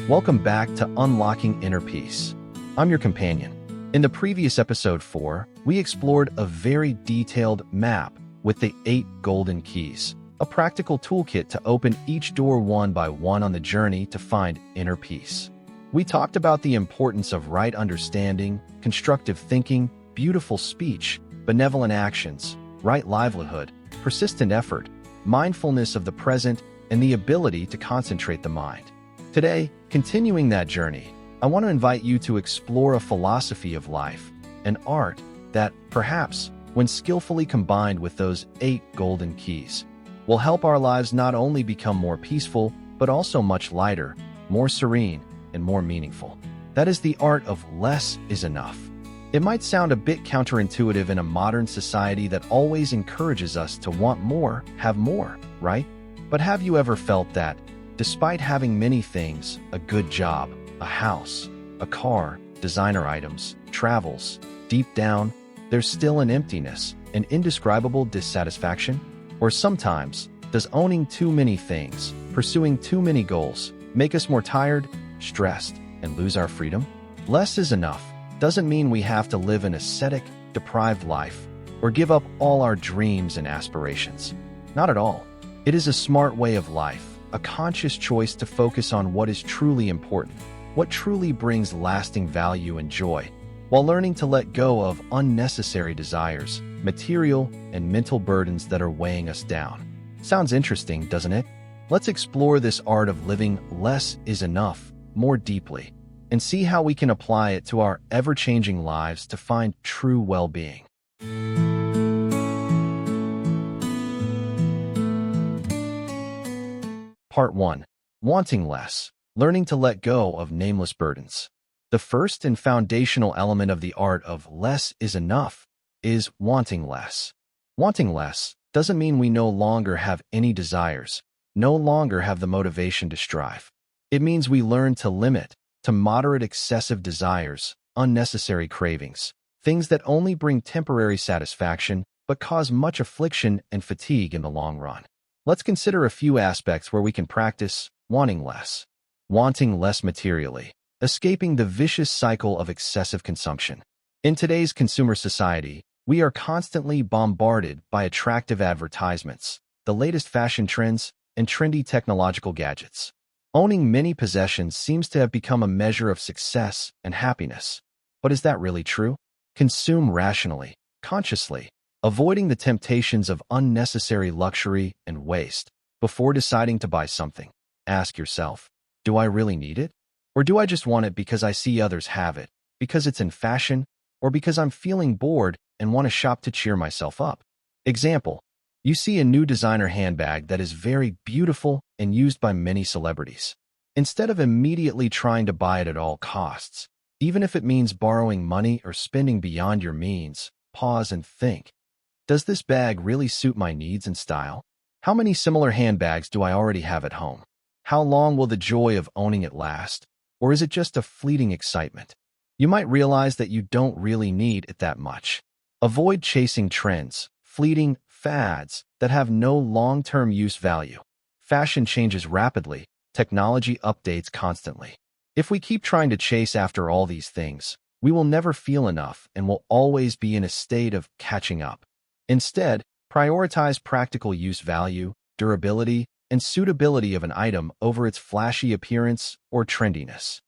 Welcome back to Unlocking Inner Peace. I'm your companion. In the previous episode 4, we explored a very detailed map with the 8 golden keys, a practical toolkit to open each door one by one on the journey to find inner peace. We talked about the importance of right understanding, constructive thinking, beautiful speech, benevolent actions, right livelihood, persistent effort, mindfulness of the present, and the ability to concentrate the mind. Today, continuing that journey, I want to invite you to explore a philosophy of life, an art that, perhaps, when skillfully combined with those 8 golden keys, will help our lives not only become more peaceful, but also much lighter, more serene, and more meaningful. That is the art of less is enough. It might sound a bit counterintuitive in a modern society that always encourages us to want more, have more, right? But have you ever felt that, despite having many things, a good job, a house, a car, designer items, travels, deep down, there's still an emptiness, an indescribable dissatisfaction? Or sometimes, does owning too many things, pursuing too many goals, make us more tired, stressed, and lose our freedom? Less is enough doesn't mean we have to live an ascetic, deprived life, or give up all our dreams and aspirations. Not at all. It is a smart way of life, a conscious choice to focus on what is truly important, what truly brings lasting value and joy, while learning to let go of unnecessary desires, material and mental burdens that are weighing us down. Sounds interesting, doesn't it? Let's explore this art of living less is enough more deeply, and see how we can apply it to our ever-changing lives to find true well-being. Part 1. Wanting less. Learning to let go of nameless burdens. The first and foundational element of the art of less is enough is wanting less. Wanting less doesn't mean we no longer have any desires, no longer have the motivation to strive. It means we learn to limit, to moderate excessive desires, unnecessary cravings, things that only bring temporary satisfaction but cause much affliction and fatigue in the long run. Let's consider a few aspects where we can practice wanting less. Wanting less materially, escaping the vicious cycle of excessive consumption. In today's consumer society, we are constantly bombarded by attractive advertisements, the latest fashion trends, and trendy technological gadgets. Owning many possessions seems to have become a measure of success and happiness. But is that really true? Consume rationally, consciously, avoiding the temptations of unnecessary luxury and waste. Before deciding to buy something, ask yourself, do I really need it? Or do I just want it because I see others have it, because it's in fashion, or because I'm feeling bored and want to shop to cheer myself up? Example, you see a new designer handbag that is very beautiful and used by many celebrities. Instead of immediately trying to buy it at all costs, even if it means borrowing money or spending beyond your means, pause and think. Does this bag really suit my needs and style? How many similar handbags do I already have at home? How long will the joy of owning it last? Or is it just a fleeting excitement? You might realize that you don't really need it that much. Avoid chasing trends, fleeting fads that have no long-term use value. Fashion changes rapidly, technology updates constantly. If we keep trying to chase after all these things, we will never feel enough and will always be in a state of catching up. Instead, prioritize practical use value, durability, and suitability of an item over its flashy appearance or trendiness.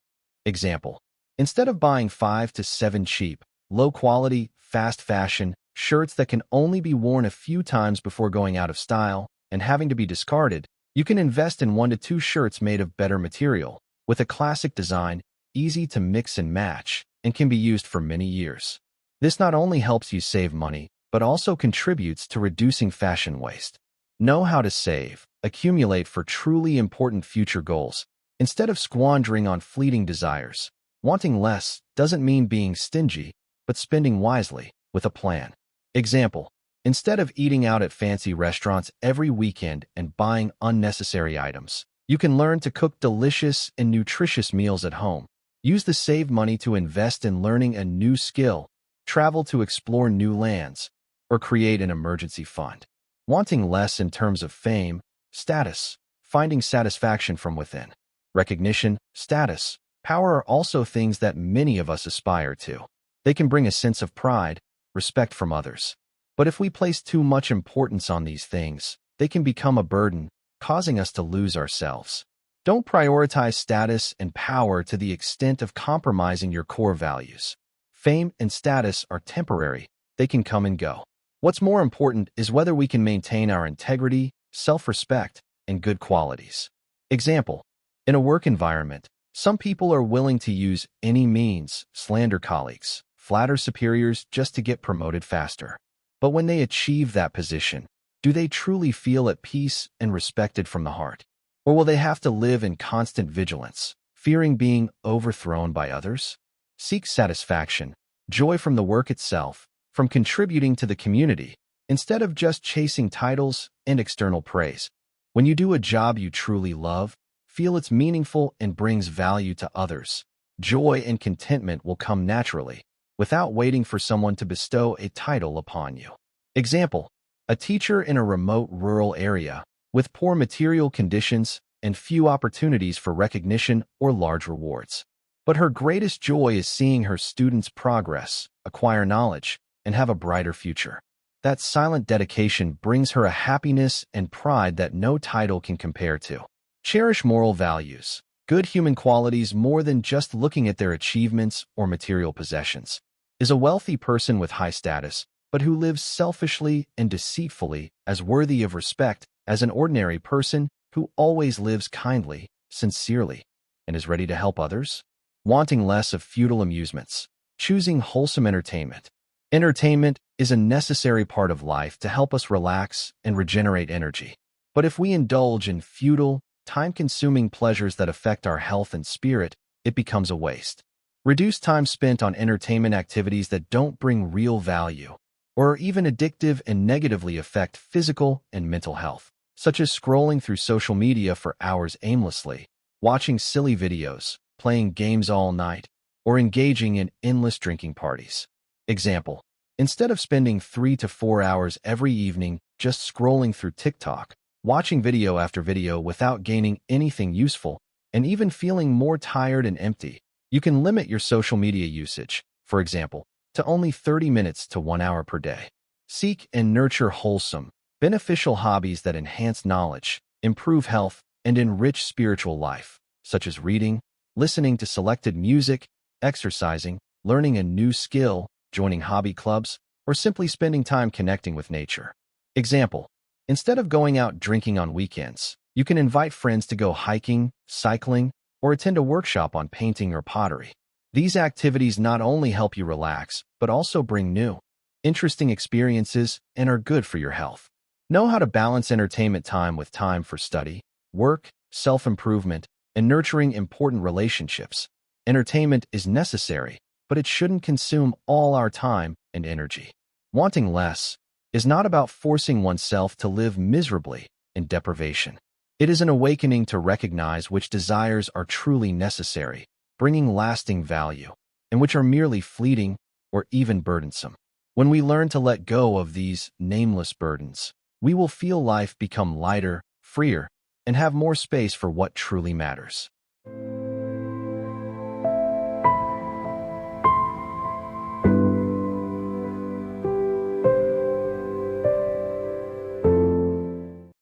Example, instead of buying 5 to 7 cheap, low-quality, fast fashion shirts that can only be worn a few times before going out of style and having to be discarded, you can invest in 1 to 2 shirts made of better material, with a classic design, easy to mix and match, and can be used for many years. This not only helps you save money, but also contributes to reducing fashion waste. Know how to save, accumulate for truly important future goals, instead of squandering on fleeting desires. Wanting less doesn't mean being stingy, but spending wisely, with a plan. Example, instead of eating out at fancy restaurants every weekend and buying unnecessary items, you can learn to cook delicious and nutritious meals at home. Use the saved money to invest in learning a new skill, travel to explore new lands, or create an emergency fund. Wanting less in terms of fame, status, finding satisfaction from within. Recognition, status, power are also things that many of us aspire to. They can bring a sense of pride, respect from others. But if we place too much importance on these things, they can become a burden, causing us to lose ourselves. Don't prioritize status and power to the extent of compromising your core values. Fame and status are temporary. They can come and go. What's more important is whether we can maintain our integrity, self-respect, and good qualities. Example: in a work environment, some people are willing to use any means, slander colleagues, flatter superiors just to get promoted faster. But when they achieve that position, do they truly feel at peace and respected from the heart? Or will they have to live in constant vigilance, fearing being overthrown by others? Seek satisfaction, joy from the work itself, from contributing to the community, instead of just chasing titles and external praise. When you do a job you truly love, feel it's meaningful and brings value to others, joy and contentment will come naturally, without waiting for someone to bestow a title upon you. Example: a teacher in a remote rural area with poor material conditions and few opportunities for recognition or large rewards. But her greatest joy is seeing her students progress, acquire knowledge, and have a brighter future. That silent dedication brings her a happiness and pride that no title can compare to. Cherish moral values, good human qualities more than just looking at their achievements or material possessions. Is a wealthy person with high status, but who lives selfishly and deceitfully as worthy of respect as an ordinary person who always lives kindly, sincerely, and is ready to help others? Wanting less of futile amusements, choosing wholesome entertainment. Entertainment is a necessary part of life to help us relax and regenerate energy. But if we indulge in futile, time-consuming pleasures that affect our health and spirit, it becomes a waste. Reduce time spent on entertainment activities that don't bring real value, or are even addictive and negatively affect physical and mental health, such as scrolling through social media for hours aimlessly, watching silly videos, playing games all night, or engaging in endless drinking parties. Example: instead of spending 3 to 4 hours every evening just scrolling through TikTok, watching video after video without gaining anything useful, and even feeling more tired and empty, you can limit your social media usage, for example, to only 30 minutes to 1 hour per day. Seek and nurture wholesome, beneficial hobbies that enhance knowledge, improve health, and enrich spiritual life, such as reading, listening to selected music, exercising, learning a new skill, joining hobby clubs, or simply spending time connecting with nature. Example: instead of going out drinking on weekends, you can invite friends to go hiking, cycling, or attend a workshop on painting or pottery. These activities not only help you relax, but also bring new, interesting experiences and are good for your health. Know how to balance entertainment time with time for study, work, self-improvement, and nurturing important relationships. Entertainment is necessary, but it shouldn't consume all our time and energy. Wanting less is not about forcing oneself to live miserably in deprivation. It is an awakening to recognize which desires are truly necessary, bringing lasting value, and which are merely fleeting or even burdensome. When we learn to let go of these nameless burdens, we will feel life become lighter, freer, and have more space for what truly matters.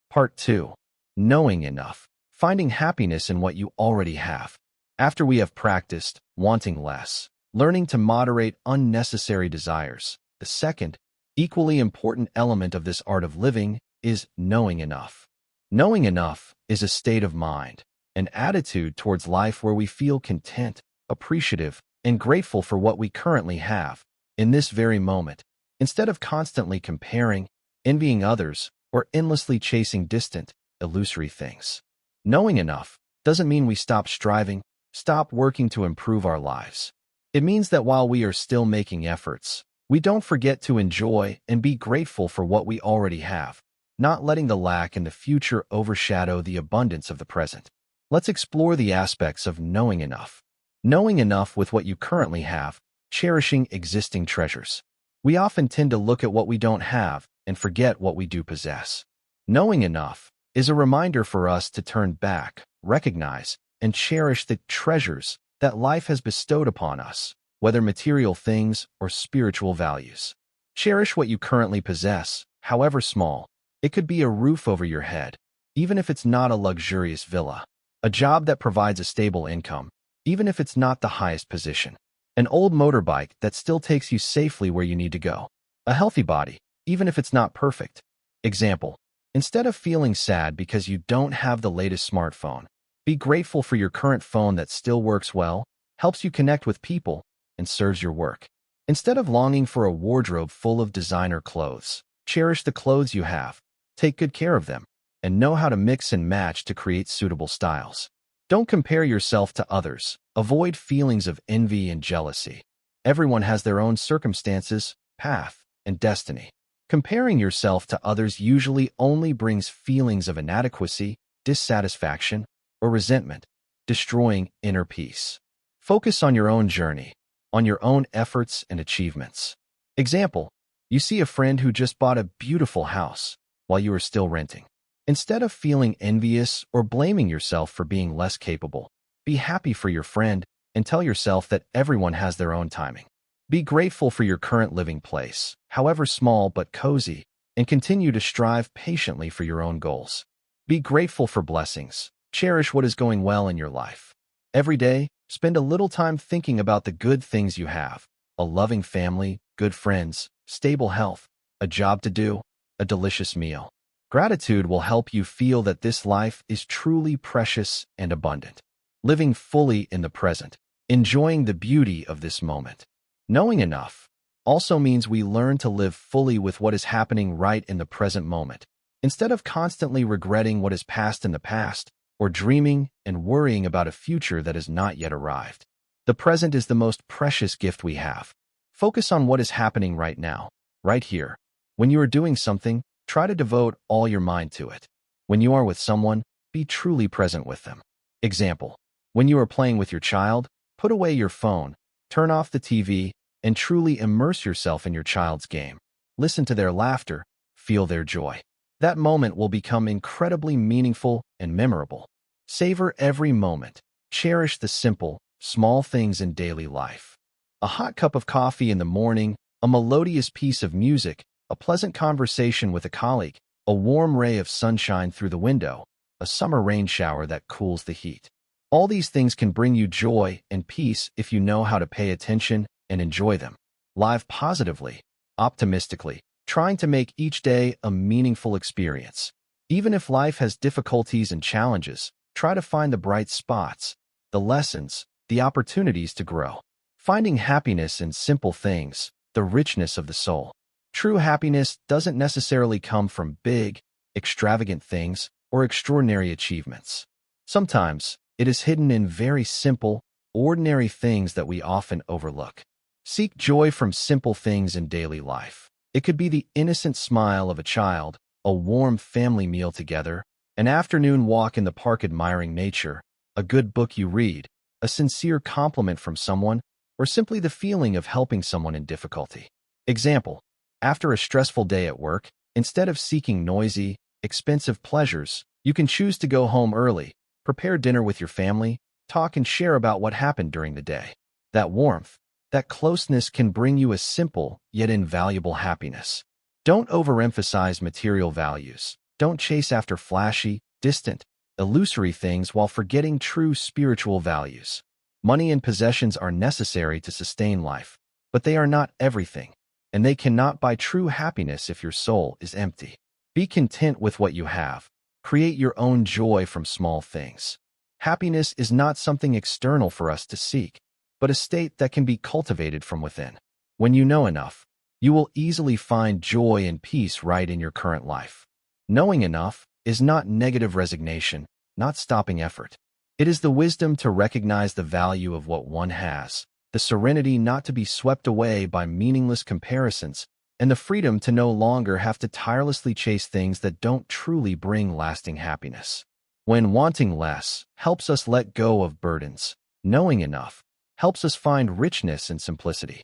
Part 2. Knowing enough. Finding happiness in what you already have. After we have practiced wanting less, learning to moderate unnecessary desires, the second, equally important element of this art of living is knowing enough. Knowing enough is a state of mind, an attitude towards life where we feel content, appreciative, and grateful for what we currently have, in this very moment, instead of constantly comparing, envying others, or endlessly chasing distant, illusory things. Knowing enough doesn't mean we stop striving, stop working to improve our lives. It means that while we are still making efforts, we don't forget to enjoy and be grateful for what we already have, not letting the lack in the future overshadow the abundance of the present. Let's explore the aspects of knowing enough. Knowing enough with what you currently have, cherishing existing treasures. We often tend to look at what we don't have and forget what we do possess. Knowing enough is a reminder for us to turn back, recognize, and cherish the treasures that life has bestowed upon us, whether material things or spiritual values. Cherish what you currently possess, however small. It could be a roof over your head, even if it's not a luxurious villa. A job that provides a stable income, even if it's not the highest position. An old motorbike that still takes you safely where you need to go. A healthy body, even if it's not perfect. Example: instead of feeling sad because you don't have the latest smartphone, be grateful for your current phone that still works well, helps you connect with people, and serves your work. Instead of longing for a wardrobe full of designer clothes, cherish the clothes you have, take good care of them, and know how to mix and match to create suitable styles. Don't compare yourself to others. Avoid feelings of envy and jealousy. Everyone has their own circumstances, path, and destiny. Comparing yourself to others usually only brings feelings of inadequacy, dissatisfaction, or resentment, destroying inner peace. Focus on your own journey, on your own efforts and achievements. Example: you see a friend who just bought a beautiful house while you are still renting. Instead of feeling envious or blaming yourself for being less capable, be happy for your friend and tell yourself that everyone has their own timing. Be grateful for your current living place, however small but cozy, and continue to strive patiently for your own goals. Be grateful for blessings. Cherish what is going well in your life. Every day, spend a little time thinking about the good things you have: a loving family, good friends, stable health, a job to do, a delicious meal. Gratitude will help you feel that this life is truly precious and abundant. Living fully in the present, enjoying the beauty of this moment. Knowing enough also means we learn to live fully with what is happening right in the present moment, instead of constantly regretting what has passed in the past or dreaming and worrying about a future that has not yet arrived. The present is the most precious gift we have. Focus on what is happening right now, right here. When you are doing something, try to devote all your mind to it. When you are with someone, be truly present with them. Example: when you are playing with your child, put away your phone, turn off the TV, and truly immerse yourself in your child's game. Listen to their laughter, feel their joy. That moment will become incredibly meaningful and memorable. Savor every moment. Cherish the simple, small things in daily life. A hot cup of coffee in the morning, a melodious piece of music, a pleasant conversation with a colleague, a warm ray of sunshine through the window, a summer rain shower that cools the heat. All these things can bring you joy and peace if you know how to pay attention and enjoy them. Live positively, optimistically, trying to make each day a meaningful experience. Even if life has difficulties and challenges, try to find the bright spots, the lessons, the opportunities to grow. Finding happiness in simple things, the richness of the soul. True happiness doesn't necessarily come from big, extravagant things or extraordinary achievements. Sometimes, it is hidden in very simple, ordinary things that we often overlook. Seek joy from simple things in daily life. It could be the innocent smile of a child, a warm family meal together, an afternoon walk in the park admiring nature, a good book you read, a sincere compliment from someone, or simply the feeling of helping someone in difficulty. Example: after a stressful day at work, instead of seeking noisy, expensive pleasures, you can choose to go home early, prepare dinner with your family, talk and share about what happened during the day. That warmth, that closeness can bring you a simple yet invaluable happiness. Don't overemphasize material values. Don't chase after flashy, distant, illusory things while forgetting true spiritual values. Money and possessions are necessary to sustain life, but they are not everything, and they cannot buy true happiness if your soul is empty. Be content with what you have. Create your own joy from small things. Happiness is not something external for us to seek, but a state that can be cultivated from within. When you know enough, you will easily find joy and peace right in your current life. Knowing enough is not negative resignation, not stopping effort. It is the wisdom to recognize the value of what one has, the serenity not to be swept away by meaningless comparisons, and the freedom to no longer have to tirelessly chase things that don't truly bring lasting happiness. When wanting less helps us let go of burdens, knowing enough helps us find richness and simplicity.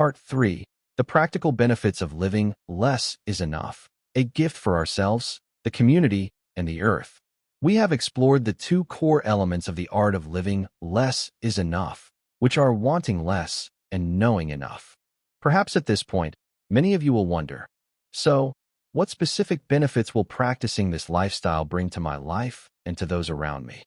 Part 3. The practical benefits of living less is enough. A gift for ourselves, the community, and the earth. We have explored the two core elements of the art of living less is enough, which are wanting less and knowing enough. Perhaps at this point, many of you will wonder, so, what specific benefits will practicing this lifestyle bring to my life and to those around me?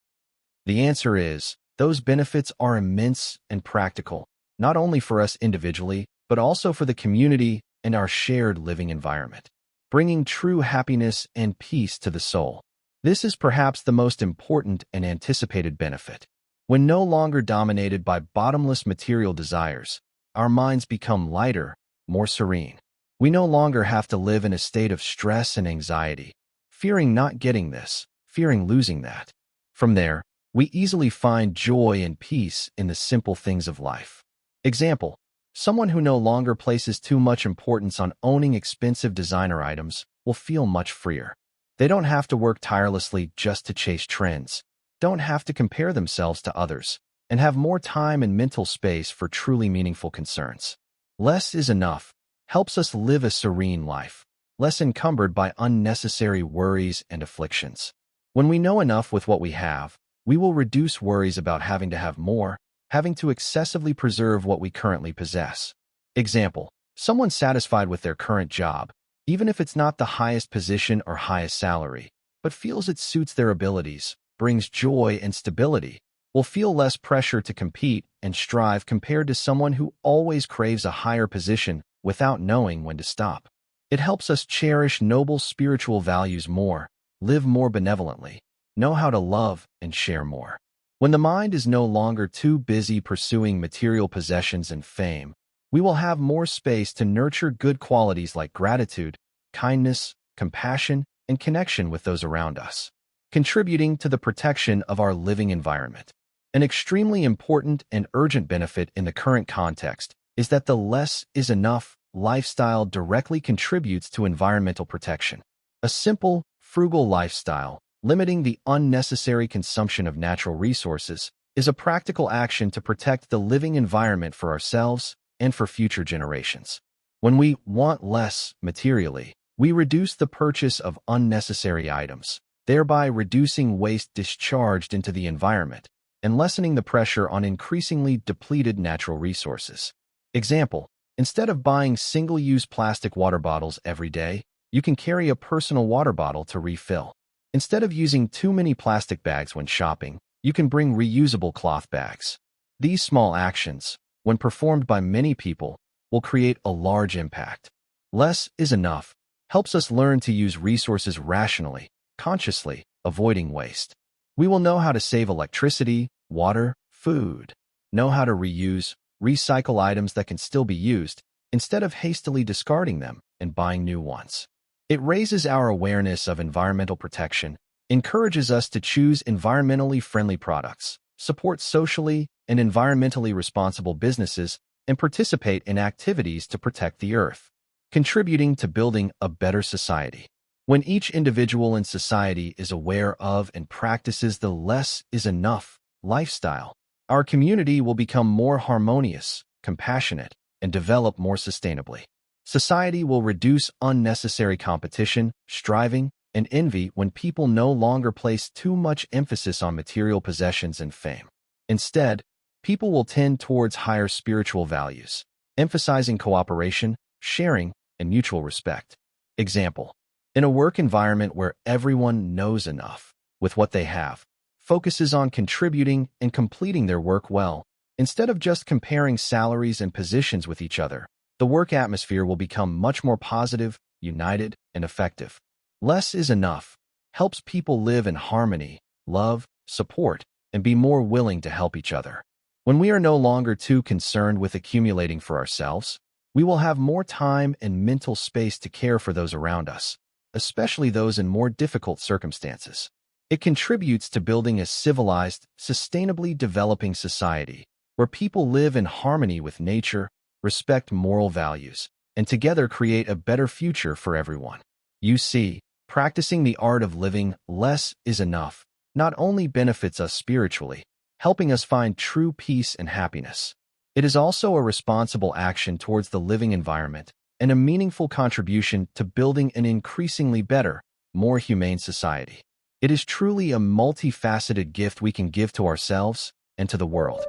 The answer is, those benefits are immense and practical, not only for us individually, but also for the community and our shared living environment, bringing true happiness and peace to the soul. This is perhaps the most important and anticipated benefit. When no longer dominated by bottomless material desires, our minds become lighter, more serene. We no longer have to live in a state of stress and anxiety, fearing not getting this, fearing losing that. From there, we easily find joy and peace in the simple things of life. Example, someone who no longer places too much importance on owning expensive designer items will feel much freer. They don't have to work tirelessly just to chase trends, don't have to compare themselves to others, and have more time and mental space for truly meaningful concerns. Less is enough helps us live a serene life, less encumbered by unnecessary worries and afflictions. When we know enough with what we have, we will reduce worries about having to have more, having to excessively preserve what we currently possess. Example, someone satisfied with their current job, even if it's not the highest position or highest salary, but feels it suits their abilities, brings joy and stability, will feel less pressure to compete and strive compared to someone who always craves a higher position without knowing when to stop. It helps us cherish noble spiritual values more, live more benevolently, know how to love and share more. When the mind is no longer too busy pursuing material possessions and fame, we will have more space to nurture good qualities like gratitude, kindness, compassion, and connection with those around us, contributing to the protection of our living environment. An extremely important and urgent benefit in the current context is that the less is enough lifestyle directly contributes to environmental protection. A simple, frugal lifestyle, limiting the unnecessary consumption of natural resources, is a practical action to protect the living environment for ourselves and for future generations. When we want less materially, we reduce the purchase of unnecessary items, thereby reducing waste discharged into the environment and lessening the pressure on increasingly depleted natural resources. Example, instead of buying single-use plastic water bottles every day, you can carry a personal water bottle to refill. Instead of using too many plastic bags when shopping, you can bring reusable cloth bags. These small actions, when performed by many people, will create a large impact. Less is enough helps us learn to use resources rationally, consciously, avoiding waste. We will know how to save electricity, water, food, know how to reuse, recycle items that can still be used, instead of hastily discarding them and buying new ones. It raises our awareness of environmental protection, encourages us to choose environmentally friendly products, support socially and environmentally responsible businesses, and participate in activities to protect the earth, contributing to building a better society. When each individual in society is aware of and practices the less is enough lifestyle, our community will become more harmonious, compassionate, and develop more sustainably. Society will reduce unnecessary competition, striving, and envy when people no longer place too much emphasis on material possessions and fame. Instead, people will tend towards higher spiritual values, emphasizing cooperation, sharing, and mutual respect. Example, in a work environment where everyone knows enough with what they have, focuses on contributing and completing their work well, instead of just comparing salaries and positions with each other, the work atmosphere will become much more positive, united, and effective. Less is enough helps people live in harmony, love, support, and be more willing to help each other. When we are no longer too concerned with accumulating for ourselves, we will have more time and mental space to care for those around us, especially those in more difficult circumstances. It contributes to building a civilized, sustainably developing society where people live in harmony with nature, respect moral values, and together create a better future for everyone. You see, practicing the art of living less is enough not only benefits us spiritually, helping us find true peace and happiness, It is also a responsible action towards the living environment and a meaningful contribution to building an increasingly better, more humane society. It is truly a multifaceted gift we can give to ourselves and to the world.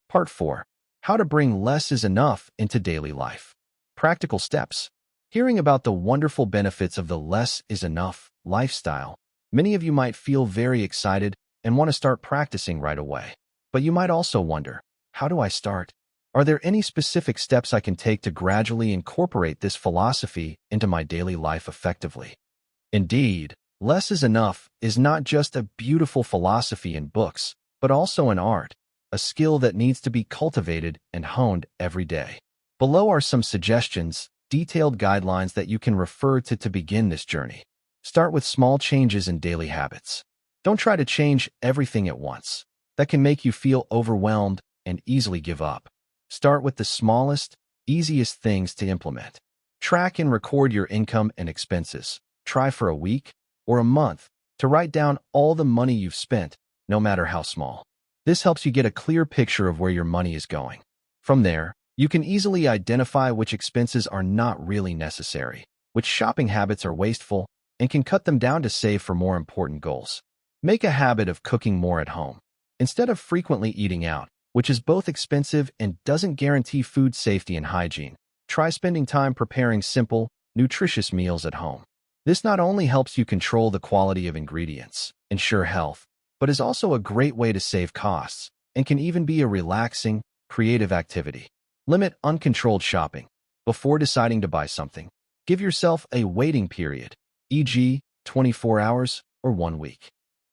Part 4. How to bring less is enough into daily life. Practical steps. Hearing about the wonderful benefits of the less is enough lifestyle, many of you might feel very excited and want to start practicing right away. But you might also wonder, how do I start? Are there any specific steps I can take to gradually incorporate this philosophy into my daily life effectively? Indeed, less is enough is not just a beautiful philosophy in books, but also an art, a skill that needs to be cultivated and honed every day. Below are some suggestions, detailed guidelines that you can refer to begin this journey. Start with small changes in daily habits. Don't try to change everything at once. That can make you feel overwhelmed and easily give up. Start with the smallest, easiest things to implement. Track and record your income and expenses. Try for a week or a month to write down all the money you've spent, no matter how small. This helps you get a clear picture of where your money is going. From there, you can easily identify which expenses are not really necessary, which shopping habits are wasteful, and can cut them down to save for more important goals. Make a habit of cooking more at home. Instead of frequently eating out, which is both expensive and doesn't guarantee food safety and hygiene, try spending time preparing simple, nutritious meals at home. This not only helps you control the quality of ingredients, ensure health, but is also a great way to save costs and can even be a relaxing, creative activity. Limit uncontrolled shopping. Before deciding to buy something, give yourself a waiting period, e.g., 24 hours or 1 week.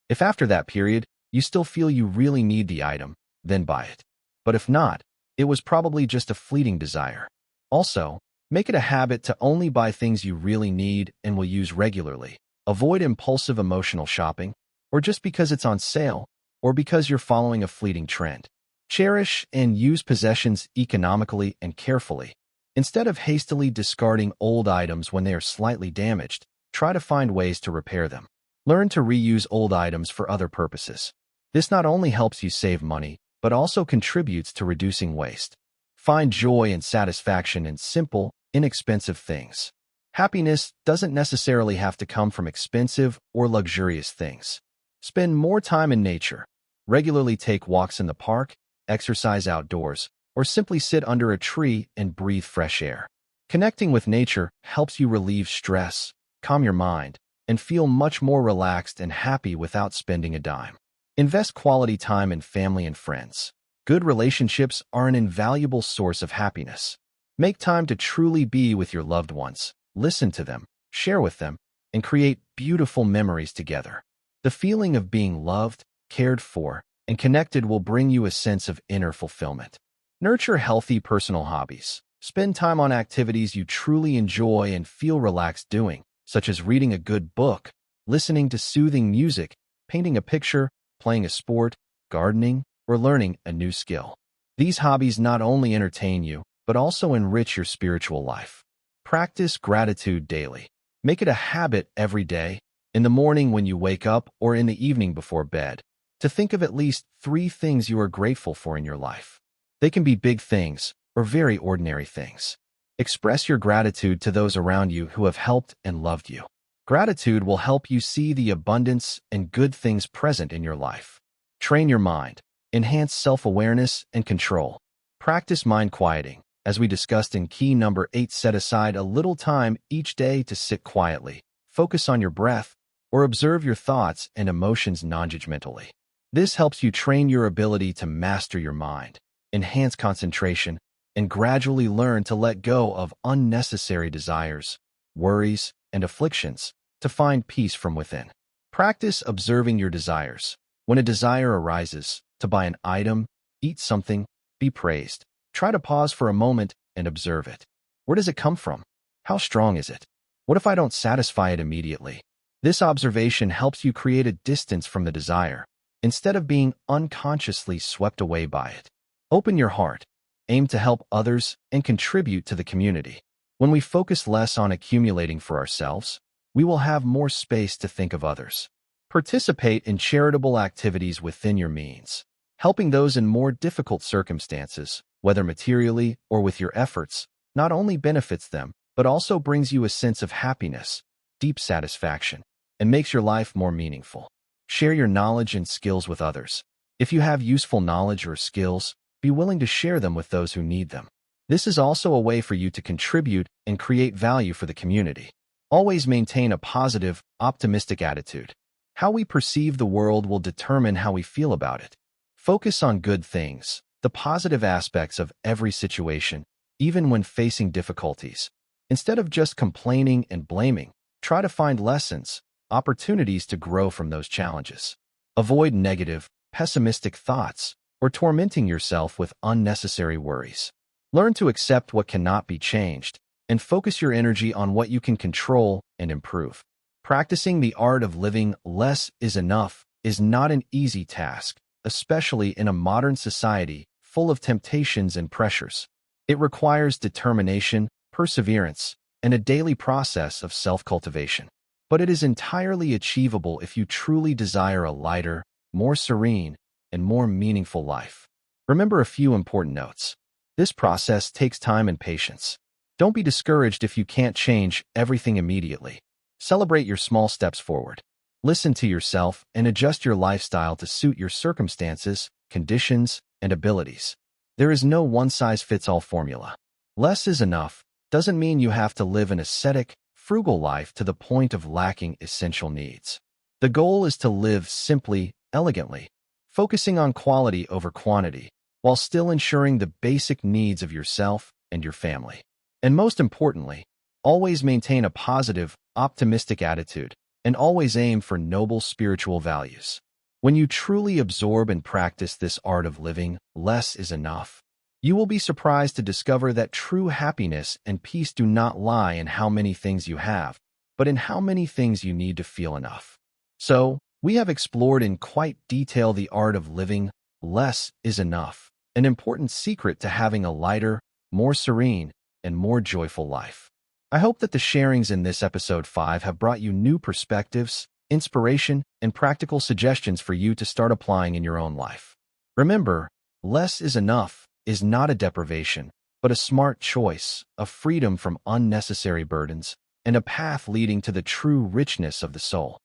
If after that period, you still feel you really need the item, then buy it. But if not, it was probably just a fleeting desire. Also, make it a habit to only buy things you really need and will use regularly. Avoid impulsive emotional shopping, or just because it's on sale, or because you're following a fleeting trend. Cherish and use possessions economically and carefully. Instead of hastily discarding old items when they are slightly damaged, try to find ways to repair them. Learn to reuse old items for other purposes. This not only helps you save money, but also contributes to reducing waste. Find joy and satisfaction in simple, inexpensive things. Happiness doesn't necessarily have to come from expensive or luxurious things. Spend more time in nature. Regularly take walks in the park, exercise outdoors, or simply sit under a tree and breathe fresh air. Connecting with nature helps you relieve stress, calm your mind, and feel much more relaxed and happy without spending a dime. Invest quality time in family and friends. Good relationships are an invaluable source of happiness. Make time to truly be with your loved ones. Listen to them, share with them, and create beautiful memories together. The feeling of being loved, cared for, and connected will bring you a sense of inner fulfillment. Nurture healthy personal hobbies. Spend time on activities you truly enjoy and feel relaxed doing, such as reading a good book, listening to soothing music, painting a picture, playing a sport, gardening, or learning a new skill. These hobbies not only entertain you, but also enrich your spiritual life. Practice gratitude daily. Make it a habit every day, in the morning when you wake up or in the evening before bed, to think of at least 3 things you are grateful for in your life. They can be big things or very ordinary things. Express your gratitude to those around you who have helped and loved you. Gratitude will help you see the abundance and good things present in your life. Train your mind. Enhance self-awareness and control. Practice mind quieting. As we discussed in key number 8, set aside a little time each day to sit quietly, focus on your breath, or observe your thoughts and emotions non-judgmentally. This helps you train your ability to master your mind, enhance concentration, and gradually learn to let go of unnecessary desires, worries, and afflictions to find peace from within. Practice observing your desires. When a desire arises, to buy an item, eat something, be praised, try to pause for a moment and observe it. Where does it come from? How strong is it? What if I don't satisfy it immediately? This observation helps you create a distance from the desire, instead of being unconsciously swept away by it. Open your heart. Aim to help others and contribute to the community. When we focus less on accumulating for ourselves, we will have more space to think of others. Participate in charitable activities within your means. Helping those in more difficult circumstances, whether materially or with your efforts, not only benefits them, but also brings you a sense of happiness, deep satisfaction, and makes your life more meaningful. Share your knowledge and skills with others. If you have useful knowledge or skills, be willing to share them with those who need them. This is also a way for you to contribute and create value for the community. Always maintain a positive, optimistic attitude. How we perceive the world will determine how we feel about it. Focus on good things, the positive aspects of every situation, even when facing difficulties. Instead of just complaining and blaming, try to find lessons, opportunities to grow from those challenges. Avoid negative, pessimistic thoughts or tormenting yourself with unnecessary worries. Learn to accept what cannot be changed and focus your energy on what you can control and improve. Practicing the art of living less is enough is not an easy task, especially in a modern society full of temptations and pressures. It requires determination, perseverance, and a daily process of self-cultivation. But it is entirely achievable if you truly desire a lighter, more serene, and more meaningful life. Remember a few important notes. This process takes time and patience. Don't be discouraged if you can't change everything immediately. Celebrate your small steps forward. Listen to yourself and adjust your lifestyle to suit your circumstances, conditions, and abilities. There is no one-size-fits-all formula. Less is enough doesn't mean you have to live an ascetic, frugal life to the point of lacking essential needs. The goal is to live simply, elegantly, focusing on quality over quantity, while still ensuring the basic needs of yourself and your family. And most importantly, always maintain a positive, optimistic attitude, and always aim for noble spiritual values. When you truly absorb and practice this art of living, less is enough. You will be surprised to discover that true happiness and peace do not lie in how many things you have, but in how many things you need to feel enough. So, we have explored in quite detail the art of living less is enough, an important secret to having a lighter, more serene, and more joyful life. I hope that the sharings in this episode 5 have brought you new perspectives, inspiration, and practical suggestions for you to start applying in your own life. Remember, less is enough is not a deprivation, but a smart choice, a freedom from unnecessary burdens, and a path leading to the true richness of the soul.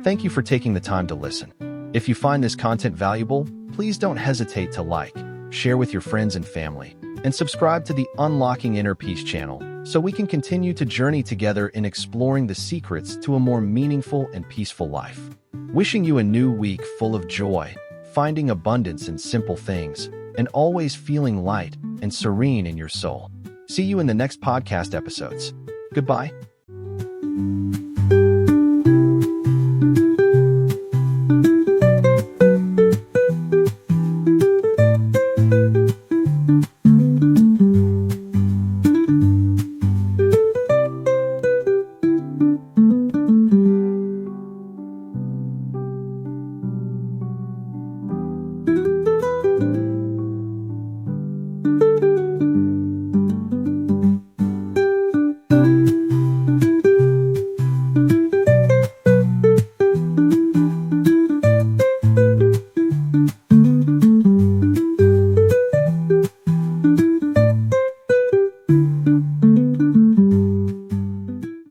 Thank you for taking the time to listen. If you find this content valuable, please don't hesitate to like, share with your friends and family, and subscribe to the Unlocking Inner Peace channel so we can continue to journey together in exploring the secrets to a more meaningful and peaceful life. Wishing you a new week full of joy, finding abundance in simple things, and always feeling light and serene in your soul. See you in the next podcast episodes. Goodbye.